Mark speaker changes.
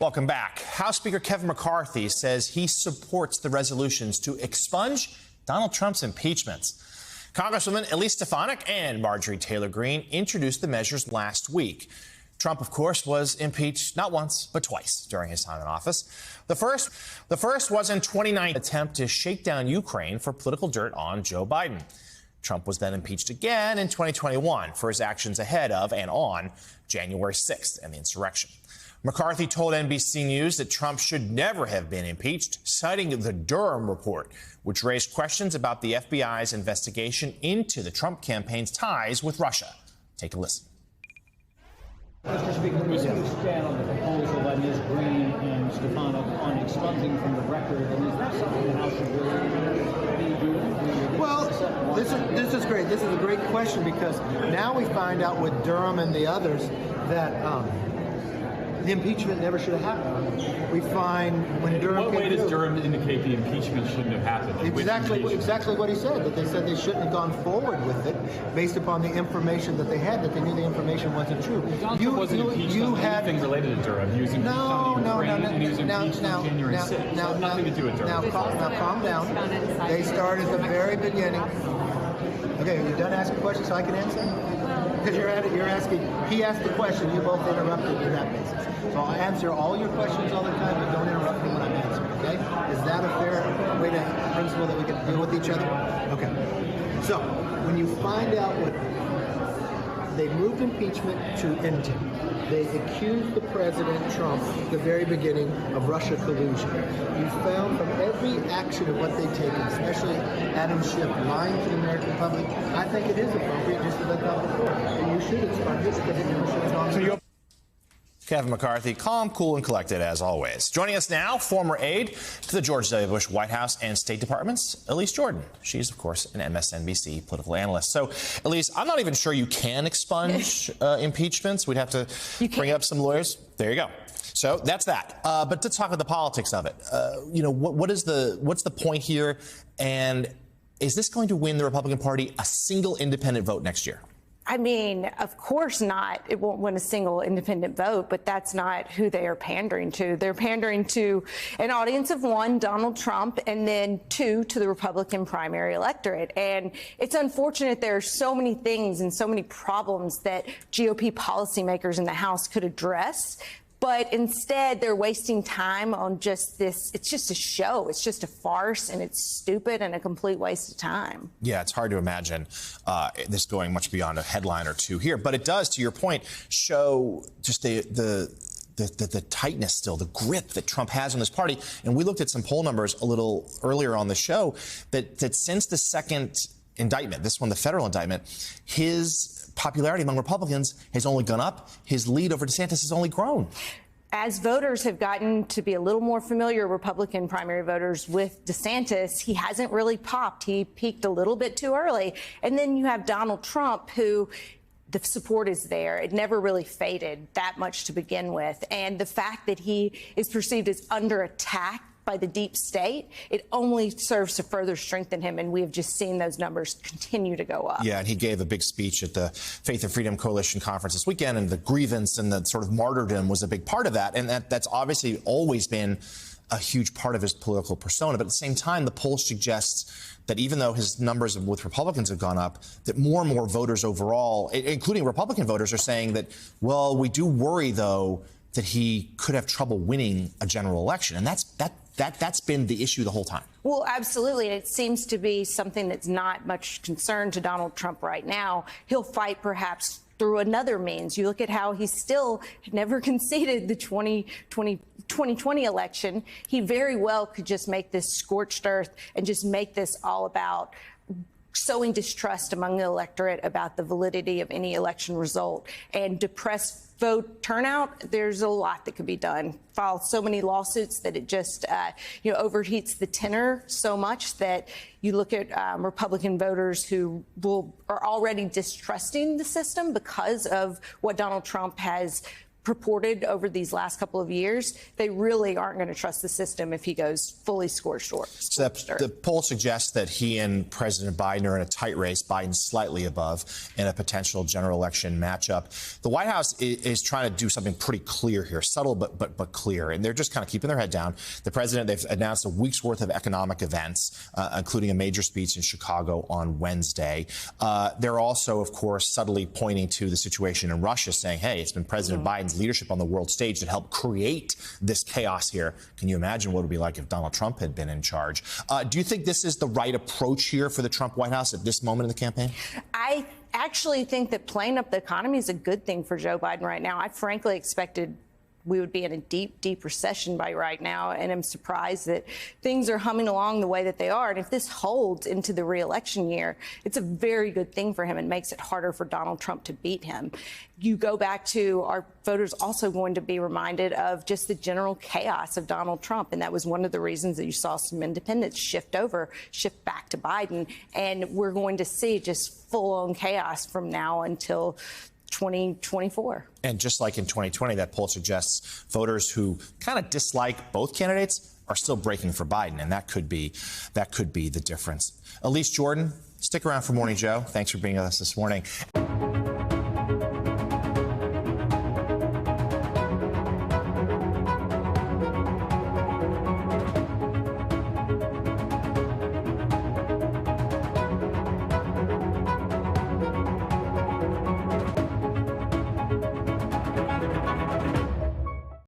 Speaker 1: Welcome back. House Speaker Kevin McCarthy says he supports the resolutions to expunge Donald Trump's impeachments. Congresswomen Elise Stefanik and Marjorie Taylor Greene introduced the measures last week. Trump, of course, was impeached not once, but twice during his time in office. The first was in 2019 attempt to shake down Ukraine for political dirt on Joe Biden. Trump was then impeached again in 2021 for his actions ahead of and on January 6th and the insurrection. McCarthy told NBC News that Trump should never have been impeached, citing the Durham report, which raised questions about the FBI's investigation into the Trump campaign's ties with Russia. Take a listen.
Speaker 2: Mr. Speaker, we stand on the proposal by Ms. Greene and Stefanik on expunging from the record, and is that something the House should really be doing?
Speaker 3: Well, this is great. This is a great question because now we find out with Durham and the others that the impeachment never should have happened. We find when Durham.
Speaker 4: In what way does Durham indicate the impeachment shouldn't have happened?
Speaker 3: Exactly what he said. That they said they shouldn't have gone forward with it based upon the information that they had. That they knew the information wasn't true.
Speaker 4: Johnson wasn't impeached on anything related to Durham. He was impeached on Ukraine, and he was impeached on January 6th. So nothing to do with Durham.
Speaker 3: Now calm down. They started at the very beginning. Okay, are you done asking questions so I can answer? Because you're asking, he asked the question, you both interrupted on that basis. So I'll answer all your questions all the time, but don't interrupt me when I'm answering, okay? Is that a fair way to principle that we can deal with each other? Okay. So, when you find out what they moved impeachment to intent. They accused the President, Trump, at the very beginning of Russia collusion. You found from every action of what they've taken, especially Adam Schiff lying to the American public, I think it is appropriate just to let that before. And you should expunge it because it never should have gone.
Speaker 1: Kevin McCarthy, calm, cool, and collected as always. Joining us now, former aide to the George W. Bush White House and State Departments, Elise Jordan. She's, of course, an MSNBC political analyst. So, Elise, I'm not even sure you can expunge impeachments. We'd have to bring up some lawyers. There you go. So that's that. But to talk about the politics of it, what's the point here? And is this going to win the Republican Party a single independent vote next year?
Speaker 5: I mean, of course not. It won't win a single independent vote, but that's not who they are pandering to. They're pandering to an audience of one, Donald Trump, and then two, to the Republican primary electorate. And it's unfortunate there are so many things and so many problems that GOP policymakers in the House could address. But instead, they're wasting time on just this. It's just a show. It's just a farce, and it's stupid and a complete waste of time.
Speaker 1: Yeah, it's hard to imagine this going much beyond a headline or two here. But it does, to your point, show just the tightness still, the grip that Trump has on this party. And we looked at some poll numbers a little earlier on the show that since the second indictment, this one, the federal indictment, his popularity among Republicans has only gone up. His lead over DeSantis has only grown.
Speaker 5: As voters have gotten to be a little more familiar, Republican primary voters, with DeSantis, he hasn't really popped. He peaked a little bit too early. And then you have Donald Trump, who the support is there. It never really faded that much to begin with. And the fact that he is perceived as under attack by the deep state, it only serves to further strengthen him, and we have just seen those numbers continue to go up.
Speaker 1: Yeah, and he gave a big speech at the Faith and Freedom Coalition conference this weekend, and the grievance and the sort of martyrdom was a big part of that, and that's obviously always been a huge part of his political persona. But at the same time, the poll suggests that even though his numbers with Republicans have gone up, that more and more voters overall, including Republican voters, are saying that, well, we do worry, though, that he could have trouble winning a general election. And that's been the issue the whole time.
Speaker 5: Well, absolutely. And it seems to be something that's not much concern to Donald Trump right now. He'll fight perhaps through another means. You look at how he still never conceded the 2020 election. He very well could just make this scorched earth and just make this all about sowing distrust among the electorate about the validity of any election result and depress vote turnout. There's a lot that could be done. File so many lawsuits that it just overheats the tenor so much that you look at Republican voters who are already distrusting the system because of what Donald Trump has purported over these last couple of years, they really aren't going to trust the system if he goes fully scorched earth.
Speaker 1: So the poll suggests that he and President Biden are in a tight race. Biden's slightly above in a potential general election matchup. The White House is trying to do something pretty clear here, subtle but clear, and they're just kind of keeping their head down. The president, they've announced a week's worth of economic events, including a major speech in Chicago on Wednesday. They're also, of course, subtly pointing to the situation in Russia, saying, hey, it's been President Biden's leadership on the world stage that helped create this chaos here. Can you imagine what it would be like if Donald Trump had been in charge? Do you think this is the right approach here for the Trump White House at this moment in the campaign?
Speaker 5: I actually think that playing up the economy is a good thing for Joe Biden right now. I frankly expected we would be in a deep recession by right now, and I'm surprised that things are humming along the way that they are. And if this holds into the re-election year, it's a very good thing for him and makes it harder for Donald Trump to beat him. You go back to our voters also going to be reminded of just the general chaos of Donald Trump, and that was one of the reasons that you saw some independents shift back to Biden, and we're going to see just full-on chaos from now until 2024. And
Speaker 1: just like in 2020, that poll suggests voters who kind of dislike both candidates are still breaking for Biden, and that could be the difference. Elise Jordan, stick around for Morning Joe. Thanks for being with us this morning.